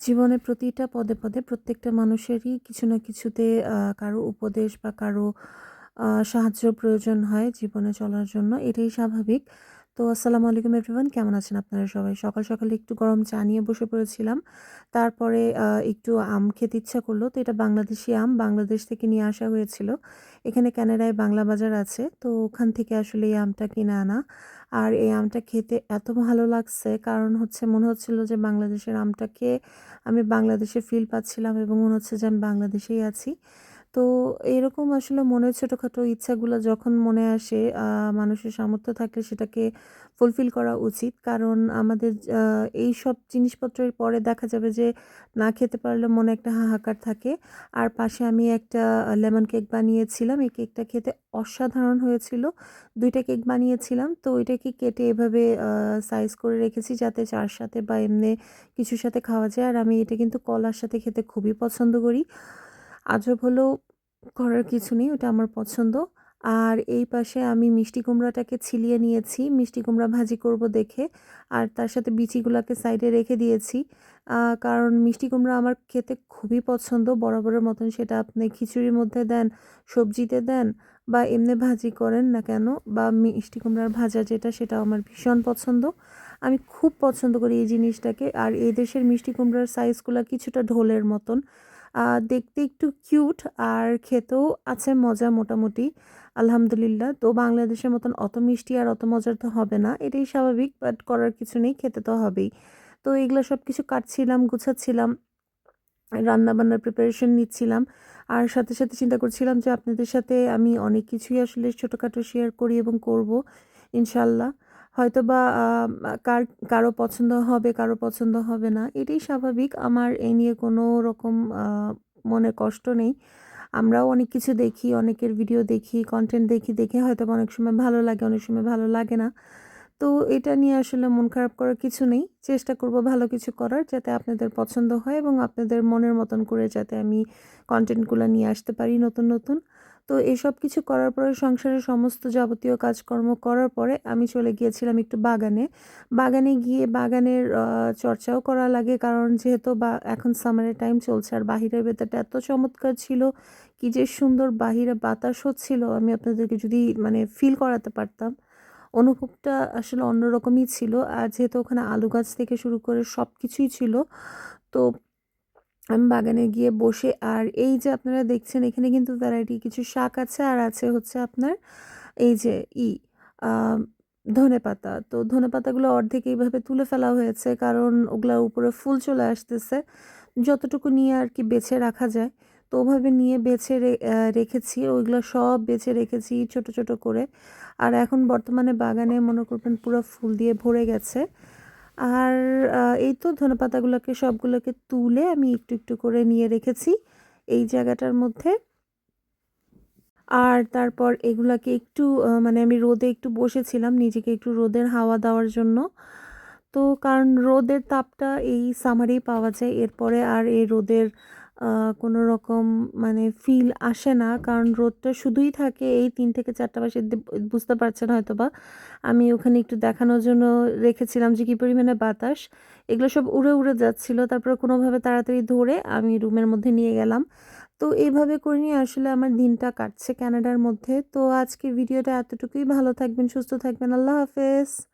জীবনে প্রতিটা পদে, পদে প্রত্যেকটা মানুষেরই কিছু না কিছুতে কারো উপদেশ বা কারো সাহায্যর প্রয়োজন হয় জীবনে চলার জন্য। এটাই স্বাভাবিক। তো আসসালামু আলাইকুম এভরিওয়ান, কেমন আছেন আপনারা সবাই? সকাল, সকালে একটু গরম চা নিয়ে বসে পড়েছিলাম। তারপরে একটু আম খেতে ইচ্ছা করলো। তো এটা বাংলাদেশি আম, বাংলাদেশ থেকে নিয়ে আসা হয়েছিল। এখানে কানাডায় বাংলা বাজার আছে। তো ওখান থেকে আসলে এই আমটা কিনে আনা। আর এই আমটা খেতে এত ভালো লাগছে, কারণ হচ্ছে মনে হচ্ছিল যে বাংলাদেশের আমটা খেয়ে আমি বাংলাদেশে ফিল পাচ্ছিলাম এবং মনে হচ্ছে যে আমি বাংলাদেশেই আছি। তো এরকম আসলে মনের ছোটখাটো ইচ্ছাগুলো যখন মনে আসে, মানুষের সামর্থ্য থাকলে সেটাকে ফুলফিল করা উচিত। কারণ আমাদের এইসব জিনিসপত্রের পরে দেখা যাবে যে না খেতে পারলে মনে একটা হাহাকার থাকে। আর পাশে আমি একটা লেমন কেক বানিয়েছিলাম। এই কেকটা খেতে অসাধারণ হয়েছিল। ২ টা কেক বানিয়েছিলাম। তো ওইটাকে কেটে এভাবে সাইজ করে রেখেছি যাতে চা'র সাথে বা এমনি কিছুর সাথে খাওয়া যায়। আর আমি এটা কিন্তু কলার সাথে খেতে খুবই পছন্দ করি। আজব হলেও করার কিছু নেই, ওটা আমার পছন্দ। আর এই পাশে আমি মিষ্টি কুমড়াটাকে ছিলিয়ে নিয়েছি, মিষ্টি কুমড়া ভাজি করব দেখে। আর তার সাথে বিচিগুলাকে সাইডে রেখে দিয়েছি। কারণ মিষ্টি কুমড়া আমার খেতে খুবই পছন্দ। বরাবরের মতন সেটা আপনি খিচুড়ির মধ্যে দেন, সবজিতে দেন বা এমনি ভাজি করেন না কেন, বা মিষ্টি কুমড়ার ভাজা যেটা, সেটাও আমার ভীষণ পছন্দ। আমি খুব পছন্দ করি এই জিনিসটাকে। আর এই দেশের মিষ্টি কুমড়ার সাইজগুলা কিছুটা ঢোলের মতন। দেখতে একটু কিউট আর খেতেও আছে মজা মোটামুটি। আলহামদুলিল্লাহ। তো বাংলাদেশের মতন অত মিষ্টি আর অত মজার তো হবে না। এটাই স্বাভাবিক, বাট করার কিছু নেই, খেতে তো হবেই। তো এগুলা সবকিছু কাটছিলাম, গুছাচ্ছিলাম, রান্নাবান্নার প্রিপারেশন নিচ্ছিলাম। আর সাথে, সাথে চিন্তা করছিলাম যে আপনাদের সাথে আমি অনেক কিছুই আসলে ছোটখাটো শেয়ার করি এবং করব ইনশাআল্লাহ। হয়তোবা কারো পছন্দ হবে, কারো পছন্দ হবে না। এটাই স্বাভাবিক। আমার এই নিয়ে কোনো রকম মনে কষ্ট নেই। আমরাও অনেক কিছু দেখি, অনেকের ভিডিও দেখি, কনটেন্ট দেখি, দেখে হয়তোবা অনেক সময় ভালো লাগে, অনেক সময় ভালো লাগে না। তো এটা নিয়ে আসলে মন খারাপ করার কিছু নেই। চেষ্টা করব ভালো কিছু করার, যাতে আপনাদের পছন্দ হয় এবং আপনাদের মনের মতন করে যাতে আমি কনটেন্টগুলো নিয়ে আসতে পারি নতুন, নতুন। তো এসব কিছু করার পরে সংসারের সমস্ত যাবতীয় কাজকর্ম করার পরে আমি চলে গিয়েছিলাম একটু বাগানে। বাগানে গিয়ে বাগানের চর্চাও করা লাগে, কারণ যেহেতু এখন সামারের টাইম চলছে আর বাহিরের ওয়েদারটা এত চমৎকার ছিল, কি যে সুন্দর বাহিরে বাতাস হচ্ছিল, আমি আপনাদেরকে যদি মানে ফিল করাতে পারতাম। অনুভবটা আসলে অন্যরকমই ছিল। আর যেহেতু ওখানে আলু গাছ থেকে শুরু করে সবকিছুই ছিল। তো আমি বাগানে গিয়ে বসে, আর এই যে আপনারা দেখছেন এখানে কিন্তু ভ্যারাইটি কিছু শাক আছে, আর আছে হচ্ছে আপনার এই যে আ ধনেপাতা। তো ধনেপাতাগুলো অর্ধেক এইভাবে তুলে ফেলা হয়েছে, কারণ ওগুলার উপরে ফুল চলে আসতেছে। যতটুকু নিয়ে আরকি বেছে রাখা যায়। তো ওভাবে নিয়ে বেছে রেখেছি। ওইগুলো সব বেছে রেখেছি ছোট, ছোট করে। আর এখন বর্তমানে বাগানে মনে করবেন পুরা ফুল দিয়ে ভরে গেছে। আর এই তো ধনেপাতাগুলোকে সবগুলোকে তুলে আমি একটু, একটু করে নিয়ে রেখেছি এই জায়গাটার মধ্যে। আর তারপর এগুলাকে একটু মানে আমি রোদে একটু বসেছিলাম নিজেকে একটু রোদের হাওয়া দেওয়ার জন্য। তো কারণ রোদের তাপটা এই সামারেই পাওয়া যায়। এরপরে আর এই রোদের আ কোনো রকম মানে ফিল আসে না। কারণ রোদটা শুধুই থাকে এই ৩ থেকে ৪ টা মাসে, বুঝতে পারছেন হয়তোবা। আমি ওখানে একটু দেখানোর জন্য রেখেছিলাম যে কি পরিমাণে বাতাস। এগুলো সব উড়ে, উড়ে যাচ্ছিল। তারপরে কোনোভাবে তাড়াতাড়ি ধরে আমি রুমের মধ্যে নিয়ে গেলাম। তো এভাবে করে নিয়ে আসলে আমার দিনটা কাটছে কানাডার মধ্যে। তো আজকের ভিডিওটা এতটুকুই। ভালো থাকবেন, সুস্থ থাকবেন। আল্লাহ হাফেজ।